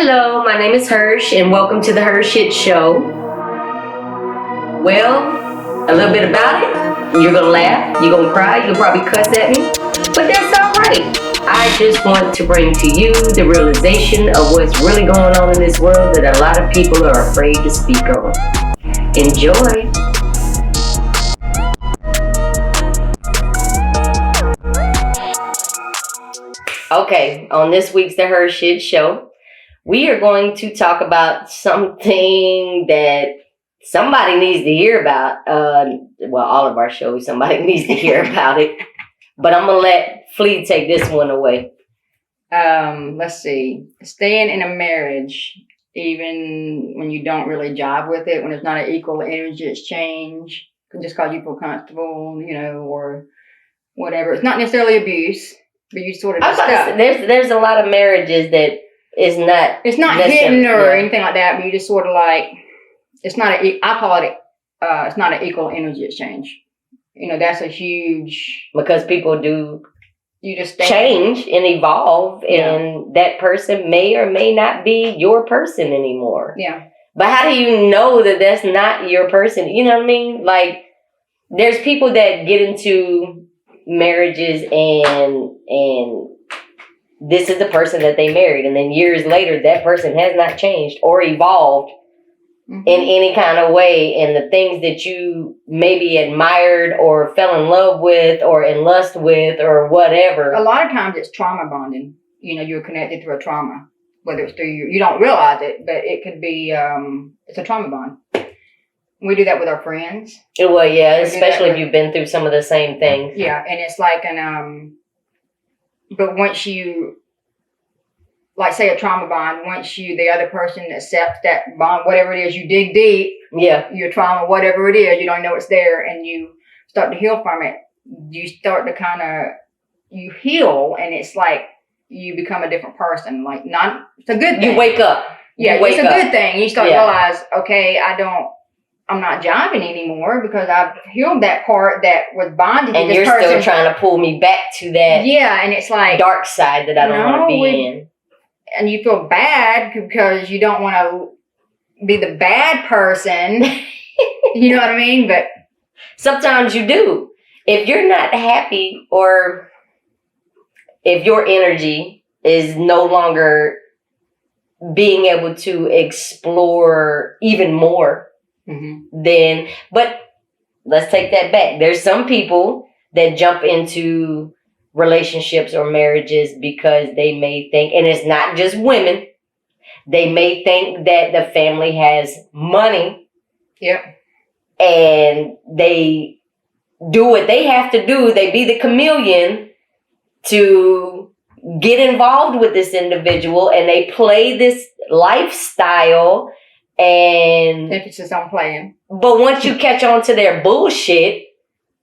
Hello, my name is Hersh, and welcome to the HERshyt show. Well, a little bit about it. You're gonna laugh, you're gonna cry, you'll probably cuss at me, but that's all right. I just want to bring to you the realization of what's really going on in this world that a lot of people are afraid to speak on. Enjoy. Okay, on this week's The HERshyt show, we are going to talk about something that somebody needs to hear about. Well, all of our shows, somebody needs to hear about it. But I'm going to let Flea take this one away. Let's see. Staying in a marriage, even when you don't really jive with it, when it's not an equal energy exchange, just because you feel comfortable, or whatever. It's not necessarily abuse, but you sort of stuck. There's a lot of marriages that is not. It's not hidden or anything like that, but you just sort of like, it's not I call it, it's not an equal energy exchange. That's a huge. Because people do. You just change and evolve, and that person may or may not be your person anymore. Yeah. But how do you know that that's not your person? You know what I mean? Like, there's people that get into marriages and this is the person that they married, and then years later that person has not changed or evolved in any kind of way, and the things that you maybe admired or fell in love with or in lust with or whatever. A lot of times it's trauma bonding. You're connected through a trauma, whether it's through you don't realize it, but it could be it's a trauma bond. We do that with our friends. Well, yeah, especially if you've been through some of the same things. Yeah, and it's like but once you, like, say a trauma bond, once the other person accepts that bond, whatever it is, you dig deep. Yeah. Your trauma, whatever it is, you don't know it's there, and you start to heal from it. You start to you heal, and it's like you become a different person. Like, it's a good thing. You wake up. Yeah, it's a good thing. You start to realize, okay, I'm not jiving anymore because I've healed that part that was bonded to this person. And you're still trying to pull me back to that and it's like dark side that I don't want to be in. And you feel bad because you don't want to be the bad person. You know what I mean? But sometimes you do. If you're not happy, or if your energy is no longer being able to explore even more, then, but let's take that back. There's some people that jump into relationships or marriages because they may think, and it's not just women, they may think that the family has money. Yep. And they do what they have to do. They be the chameleon to get involved with this individual, and they play this lifestyle. And emphasis on playing. But once you catch on to their bullshit,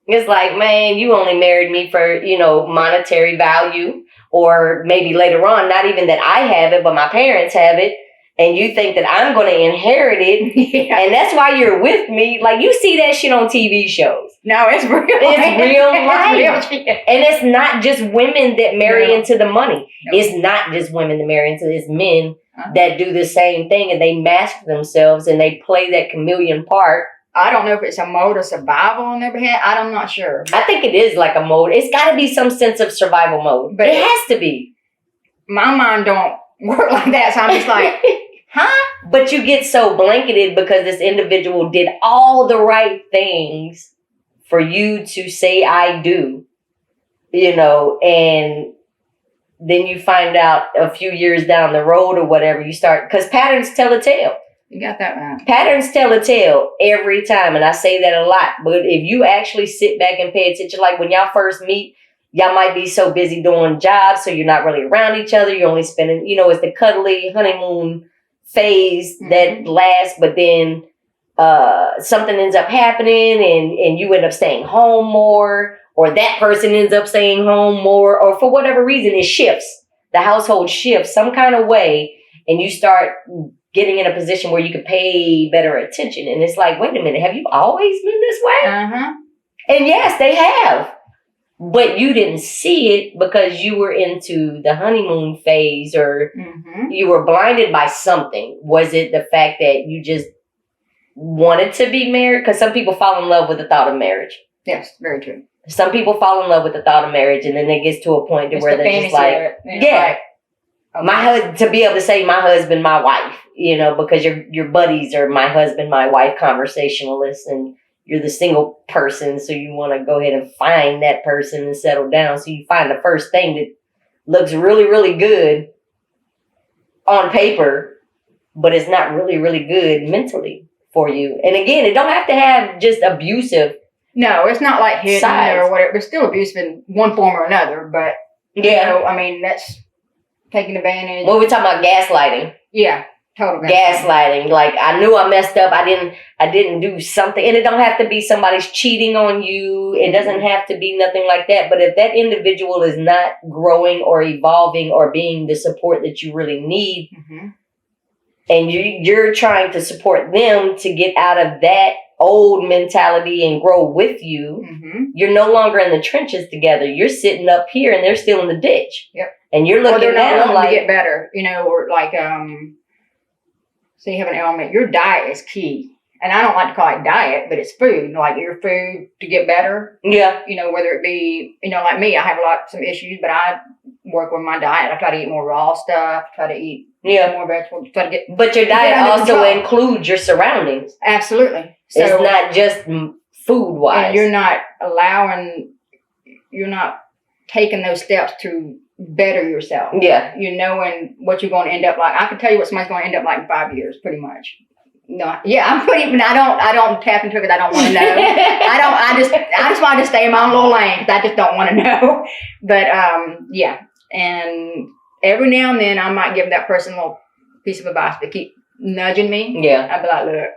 it's like, man, you only married me for, monetary value, or maybe later on, not even that I have it, but my parents have it, and you think that I'm going to inherit it, and that's why you're with me. Like, you see that shit on TV shows. No, it's real. It's real life. And it's not just women that marry into the money. No. It's not just women that marry into it. It's men that do the same thing, and they mask themselves and they play that chameleon part. I don't know if it's a mode of survival on their behalf. I'm not sure. I think it is like a mode. It's got to be some sense of survival mode. But it has to be. My mind don't work like that, so I'm just like, huh? But you get so blanketed because this individual did all the right things for you to say I do, and then you find out a few years down the road or whatever, because patterns tell a tale. You got that right. Patterns tell a tale every time, and I say that a lot. But if you actually sit back and pay attention, like when y'all first meet, y'all might be so busy doing jobs, so you're not really around each other. You're only spending, it's the cuddly honeymoon phase that lasts, but then something ends up happening, and you end up staying home more, or that person ends up staying home more, or for whatever reason, it shifts. The household shifts some kind of way, and you start getting in a position where you can pay better attention. And it's like, wait a minute, have you always been this way? Uh-huh. And yes, they have. but you didn't see it because you were into the honeymoon phase, or you were blinded by something. Was it the fact that you just wanted to be married? Because some people fall in love with the thought of marriage. Yes, very true. Some people fall in love with the thought of marriage, and then it gets to a point to where they're just like, my husband, to be able to say my husband, my wife, because your buddies are my husband, my wife conversationalists, and you're the single person, so you want to go ahead and find that person and settle down. So you find the first thing that looks really, really good on paper, but it's not really, really good mentally for you. And again, it don't have to have just abusive. No, it's not like hidden sides. Or whatever. It's still abusive in one form or another. But that's taking advantage. Well, we're talking about gaslighting. Yeah, total gaslighting. Like, I knew I messed up. I didn't do something, and it don't have to be somebody's cheating on you. It doesn't have to be nothing like that. But if that individual is not growing or evolving or being the support that you really need, and you're trying to support them to get out of that old mentality and grow with you, you're no longer in the trenches together. You're sitting up here and they're still in the ditch. Yep. And you're looking down like, to get better, or like, so you have an element, your diet is key. And I don't like to call it diet, but it's food, like your food to get better. Yeah. Whether it be, like me, I have some issues, but I work with my diet. I try to eat more raw stuff, try to eat more vegetables, try to get. But your diet also includes your surroundings. Absolutely. So, it's not just food wise. And you're not taking those steps to better yourself. Yeah. Knowing what you're going to end up like. I can tell you what somebody's going to end up like in 5 years, pretty much. No, yeah, I don't tap into it because I don't want to know. I just want to stay in my own little lane because I just don't want to know. But, and every now and then I might give that person a little piece of advice to keep nudging me. Yeah. I'd be like, look,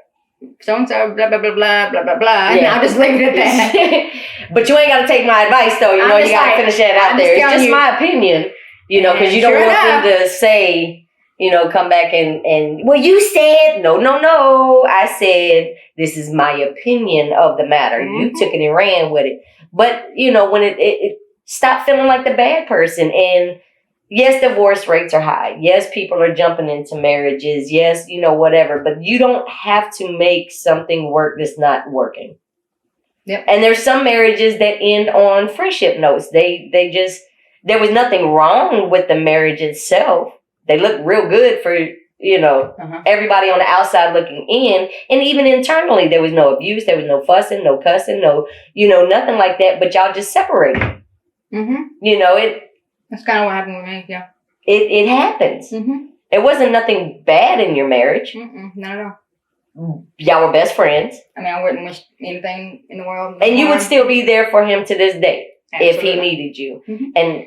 so-and-so, blah, blah, blah, blah, blah, blah, blah. And I'll just leave it at that. But you ain't got to take my advice, though. You got to finish that out there. It's just my opinion, because you don't want them to say, come back and, well, you said, no. I said, this is my opinion of the matter. You took it and ran with it. But, when it stop feeling like the bad person. And yes, divorce rates are high. Yes, people are jumping into marriages. Yes, whatever. But you don't have to make something work that's not working. Yep. And there's some marriages that end on friendship notes. They just, there was nothing wrong with the marriage itself. They look real good for, everybody on the outside looking in. And even internally, there was no abuse. There was no fussing, no cussing, no, nothing like that. But y'all just separated. That's kind of what happened with me, yeah. It happens. It wasn't nothing bad in your marriage. Not at all. Y'all were best friends. I mean, I wouldn't wish anything in the world. And you would still be there for him to this day. Absolutely. If he needed you. And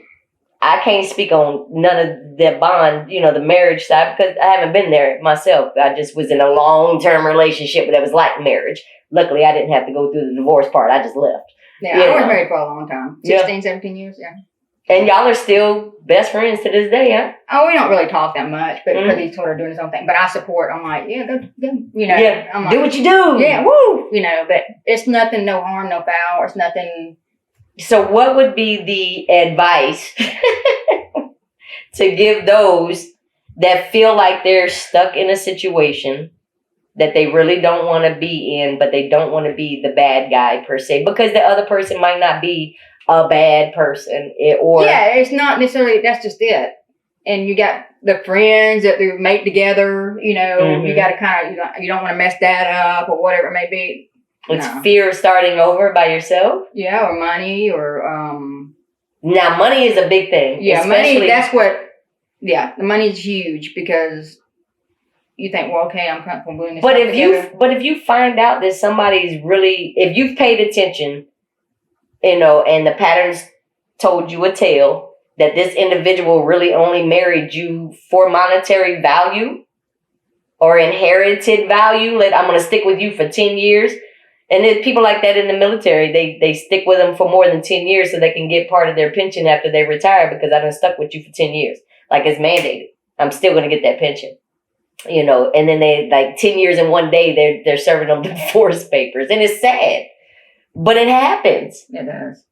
I can't speak on none of the bond, the marriage side, because I haven't been there myself. I just was in a long-term relationship that was like marriage. Luckily, I didn't have to go through the divorce part. I just left. Yeah, I was married for a long time. 16, 17 years, yeah. And y'all are still best friends to this day, huh? Oh, we don't really talk that much, but because he's sort of doing his own thing. But I support. I'm like, Yeah, I'm like, do what you do. Yeah, woo. But it's nothing, no harm, no foul. It's nothing. So what would be the advice to give those that feel like they're stuck in a situation that they really don't want to be in, but they don't want to be the bad guy per se, because the other person might not be a bad person, it's not necessarily, that's just it. And you got the friends that they mate together, you got to kind of, you don't want to mess that up or whatever it may be. It's fear of starting over by yourself. Yeah, or money, or now money is a big thing. Yeah, money. That's what. Yeah, the money is huge because you think, well, okay, I'm comfortable doing this. But if you find out that somebody's really, if you've paid attention, and the patterns told you a tale that this individual really only married you for monetary value or inherited value, I'm going to stick with you for 10 years. And there's people like that in the military. They stick with them for more than 10 years so they can get part of their pension after they retire because I done stuck with you for 10 years. Like, it's mandated. I'm still going to get that pension. And then they, 10 years in one day, they're serving them divorce papers. And it's sad. But it happens. It does.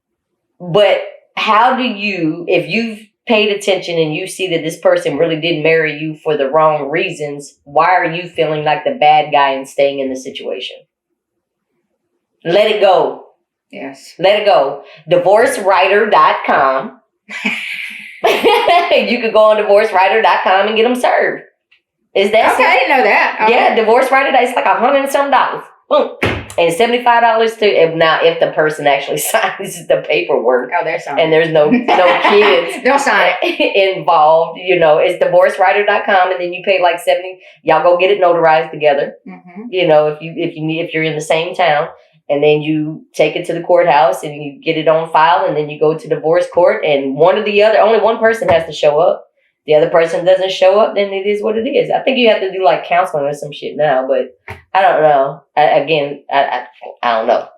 But how do you, if you've paid attention and you see that this person really did marry you for the wrong reasons, why are you feeling like the bad guy and staying in the situation? Let it go. Yes. Let it go. Divorcewriter.com. You could go on divorcewriter.com and get them served. Is that okay? I didn't know that. Okay. Yeah, divorce writer. It's like $100 and some. Boom. And $75 to now if the person actually signs the paperwork. Oh, they're signing. And there's no kids. They'll sign it. Involved. It's divorcewriter.com, and then you pay like $70. Y'all go get it notarized together. Mm-hmm. If you're in the same town. And then you take it to the courthouse and you get it on file, and then you go to divorce court, and one or the other, only one person has to show up. The other person doesn't show up, then it is what it is. I think you have to do like counseling or some shit now, but I don't know. I don't know.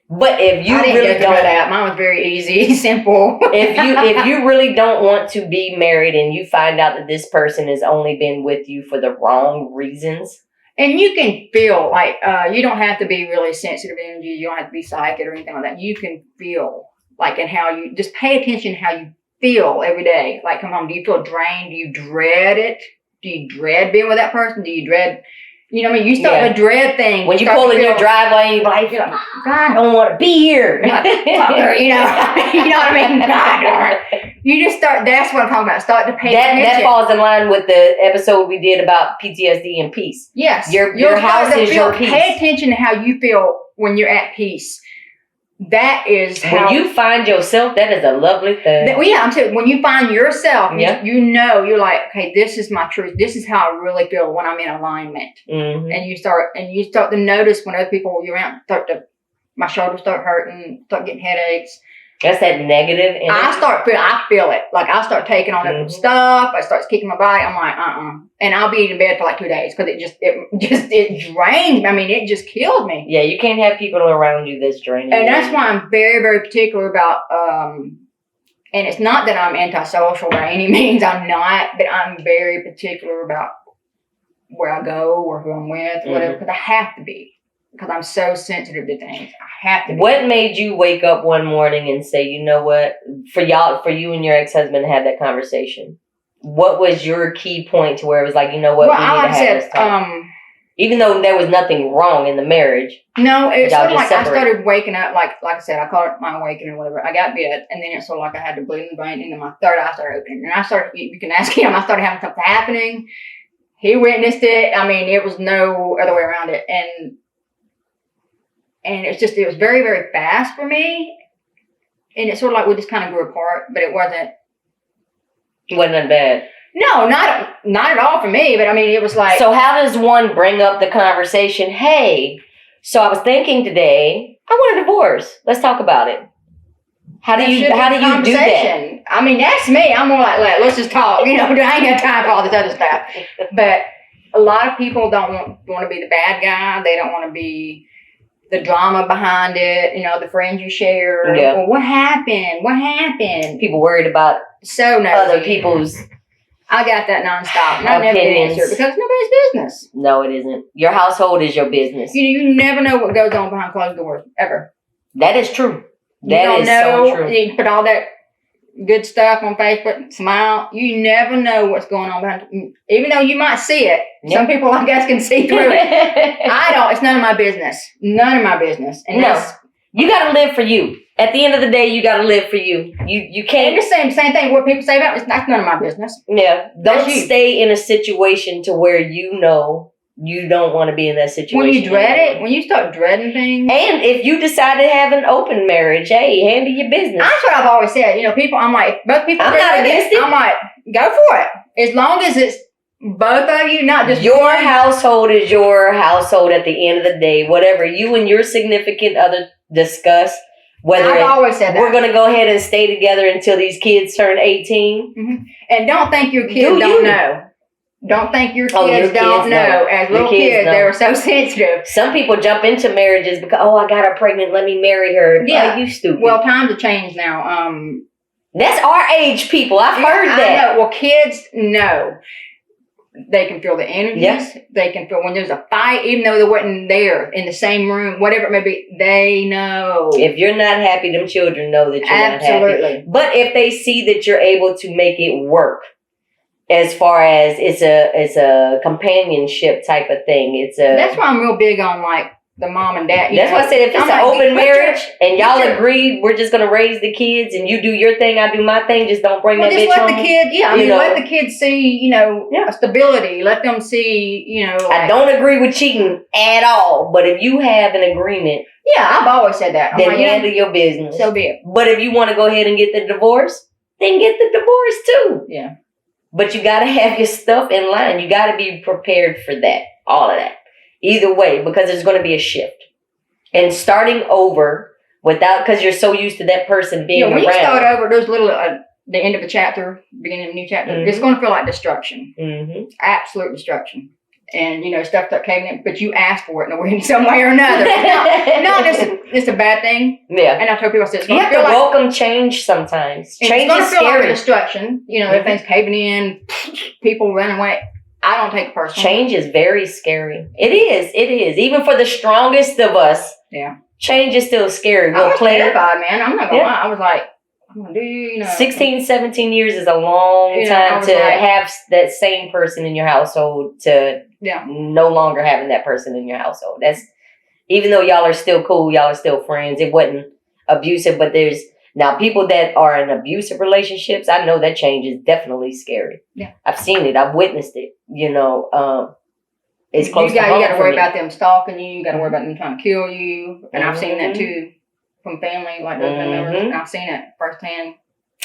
But if you really don't, that. Mine was very easy, simple. if you really don't want to be married and you find out that this person has only been with you for the wrong reasons. And you can feel like, you don't have to be really sensitive energy. You don't have to be psychic or anything like that. You can feel like, and how you just pay attention how you feel every day. Like, come home, do you feel drained? Do you dread it? Do you dread being with that person? Do you dread, you start to dread things. When you pull in your driveway, you're like, God, I don't want to be here. You know what I mean? God, you just start, that's what I'm talking about. Start to pay attention. That falls in line with the episode we did about PTSD and peace. Yes. Your house is your peace. Pay attention to how you feel when you're at peace. That is how... When you find yourself, that is a lovely thing. I'm saying, when you find yourself, you're like, okay, this is my truth. This is how I really feel when I'm in alignment. Mm-hmm. And you start to notice when other people you're around my shoulders start hurting, start getting headaches. That's that negative energy. I feel it. Like, I start taking on different stuff. I start kicking my body. I'm like, And I'll be in bed for like 2 days because it drains me. I mean, it just kills me. Yeah, you can't have people around you that's draining. And that's why I'm very, very particular about, and it's not that I'm antisocial by any means. I'm not, but I'm very particular about where I go or who I'm with or whatever, because I have to be. Because I'm so sensitive to things. I have to be. What made you wake up one morning and say, you know what, for you and your ex-husband to have that conversation? What was your key point to where it was like, you know what, we need to have this talk? Even though there was nothing wrong in the marriage. No, it's sort of like I started waking up, like I said, I call it my awakening or whatever. I got bit, and then it's sort of like I had to bleed in the brain, and then my third eye started opening. And you can ask him, I started having something happening. He witnessed it. I mean, it was no other way around it. And it was very, very fast for me. And it's sort of like we just kind of grew apart, but it wasn't. It wasn't bad. No, not at all for me. But I mean, it was like. So how does one bring up the conversation? Hey, so I was thinking today, I want a divorce. Let's talk about it. How do you do that? I mean, that's me. I'm more like, let's just talk. I ain't got time for all this other stuff. But a lot of people don't want to be the bad guy. They don't want to be the drama behind it, the friends you share. Yeah. Well, what happened? People worried about other people's I got that nonstop. I never get answered because it's nobody's business. No, it isn't. Your household is your business. You never know what goes on behind closed doors, ever. That is true. That is so true. You put all that good stuff on Facebook, smile. You never know what's going on behind. Even though you might see it, some people, I guess, can see through it. I don't. It's none of my business. None of my business. And you got to live for you. At the end of the day, you got to live for you. You can't. And the same thing. What people say about it, that's none of my business. Yeah. Don't stay in a situation to where you don't want to be in that situation. When you dread it, when you start dreading things. And if you decide to have an open marriage, hey, handle your business. That's what I've always said. People, I'm like, both people. I'm not against it. I'm like, go for it. As long as it's both of you, not just your household is your household at the end of the day. Whatever you and your significant other discuss. I've always said that. We're going to go ahead and stay together until these kids turn 18. Mm-hmm. And don't think your kids don't know. Don't think your kids don't know. As little kids, they were so sensitive. Some people jump into marriages because, I got her pregnant, let me marry her. Yeah. Oh, you stupid. Well, times have changed now. That's our age, people. I've heard that. I know. Well, kids know. They can feel the energies. Yeah. They can feel when there's a fight, even though they wasn't there in the same room, whatever it may be. They know. If you're not happy, them children know that you're not happy. Absolutely. But if they see that you're able to make it work, as far as it's a companionship type of thing, that's why I'm real big on like the mom and dad. That's why I said if it's an open marriage and y'all agree, we're just gonna raise the kids and you do your thing, I do my thing. Just don't bring that bitch home. Let the kids, let the kids see, stability. Let them see, Like, I don't agree with cheating at all, but if you have an agreement, I've always said that. Then handle your business. So be it. But if you want to go ahead and get the divorce, then get the divorce too. Yeah. But you got to have your stuff in line. You got to be prepared for that. All of that. Either way, because there's going to be a shift. And starting over because you're so used to that person being around. When you start over, there's little, the end of a chapter, beginning of a new chapter, it's going to feel like destruction. Mm-hmm. Absolute destruction. And, stuff that came in, but you asked for it in some way or another. It's a bad thing. Yeah. And I tell people, I said, it's you have to welcome change sometimes. Change is feel scary. Like destruction. Everything's caving in, people running away. I don't take it personally. Change is very scary. It is. Even for the strongest of us. Yeah. Change is still scary. I was terrified, man. I'm not going to lie. I was like, I'm going to do, 16, 17 years is a long time to have that same person in your household to no longer having that person in your household. That's, even though y'all are still cool, y'all are still friends, it wasn't abusive, but there's, now, people that are in abusive relationships, I know that change is definitely scary. Yeah. I've seen it. I've witnessed it. It's close to home. You got to worry about them stalking you. You got to worry about them trying to kill you. And I've seen that too from family, like those members. And I've seen it firsthand.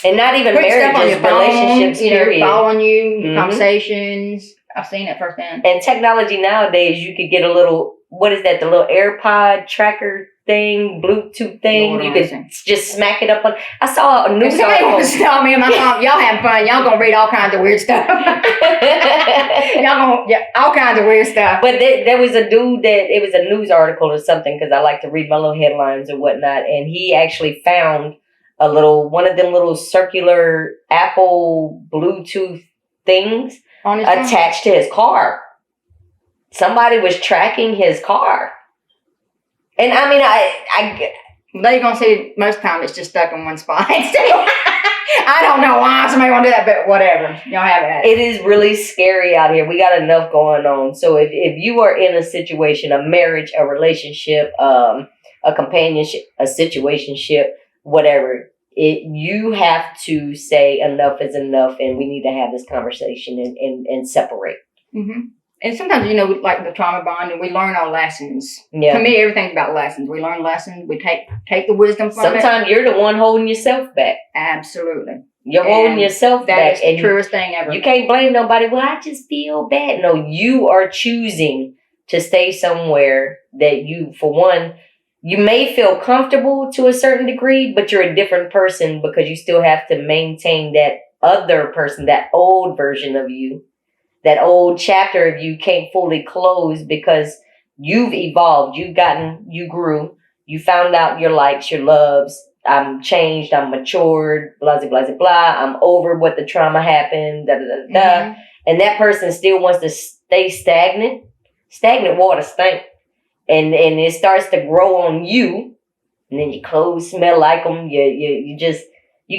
And not even marriages, relationships, period. Following you, conversations. I've seen it firsthand. And technology nowadays, you could get a little, what is that, the little AirPod tracker thing, Bluetooth thing. Lord, you could just smack it up on. I saw a news article. Somebody wants to tell me and my mom, y'all having fun. Y'all gonna read all kinds of weird stuff. All kinds of weird stuff. But there was a dude it was a news article or something, because I like to read my little headlines and whatnot. And he actually found one of them little circular Apple Bluetooth things attached to his car. Somebody was tracking his car. And I mean, they're going to see most of the time it's just stuck in one spot. I don't know why somebody want to do that, but whatever. Y'all have it. It is really scary out here. We got enough going on. So if you are in a situation, a marriage, a relationship, a companionship, a situationship, whatever, you have to say enough is enough, and we need to have this conversation and separate. Mm-hmm. And sometimes, like the trauma bond, and we learn our lessons. Yeah. To me, everything's about lessons. We learn lessons. We take the wisdom from it. Sometimes you're the one holding yourself back. Absolutely. You're holding yourself back. That is the truest thing ever. You can't blame nobody. Well, I just feel bad. No, you are choosing to stay somewhere that you, for one, you may feel comfortable to a certain degree, but you're a different person because you still have to maintain that other person, that old version of you. That old chapter of you can't fully close because you've evolved. You grew. You found out your likes, your loves. I'm changed. I'm matured. Blah, blah, blah, blah. I'm over what the trauma happened. Da, da, da, da. Mm-hmm. And that person still wants to stay stagnant. Stagnant water stink. And it starts to grow on you. And then your clothes smell like them. You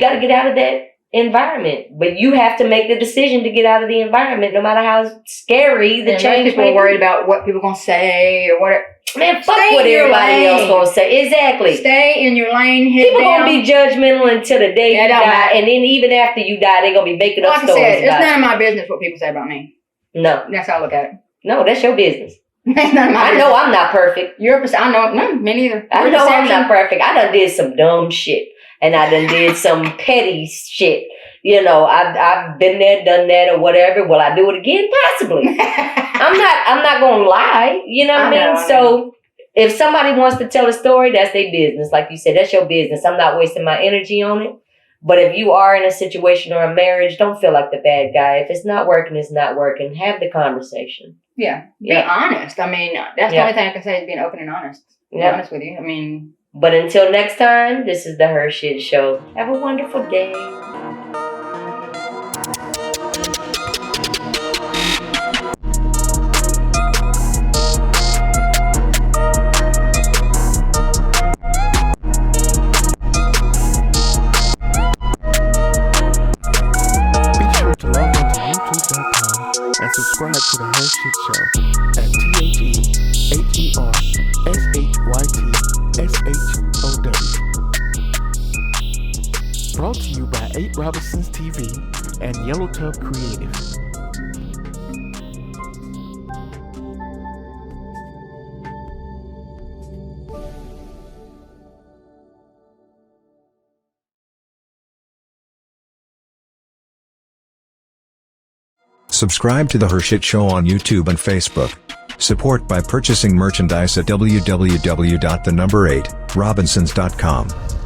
got to get out of that environment, but you have to make the decision to get out of the environment, no matter how scary the change. People are worried about what people are gonna say or what. Man, fuck what everybody else gonna say. Exactly. Stay in your lane. People gonna be judgmental until the day you die, and then even after you die, they're gonna be making up stories. Like I said, it's none of my business what people say about me. No, that's how I look at it. No, that's your business. That's none of my business. I know I'm not perfect. I know. No, me neither. I know I'm not perfect. I done did some dumb shit, and I done did some petty shit. I've been there, done that, or whatever. Will I do it again? Possibly. I'm not gonna lie. You know what I mean? So if somebody wants to tell a story, that's their business. Like you said, that's your business. I'm not wasting my energy on it. But if you are in a situation or a marriage, don't feel like the bad guy. If it's not working, it's not working. Have the conversation. Yeah. Be honest. I mean, that's the only thing I can say is being open and honest. Be honest with you. I mean. But until next time, this is the HERshyt Show. Have a wonderful day. Hershit Show at TheHERshytShow. Brought to you by 8 Robinsons TV and Yellow Tub Creative. Subscribe to The HERshyt Show on YouTube and Facebook. Support by purchasing merchandise at www.8robinsons.com.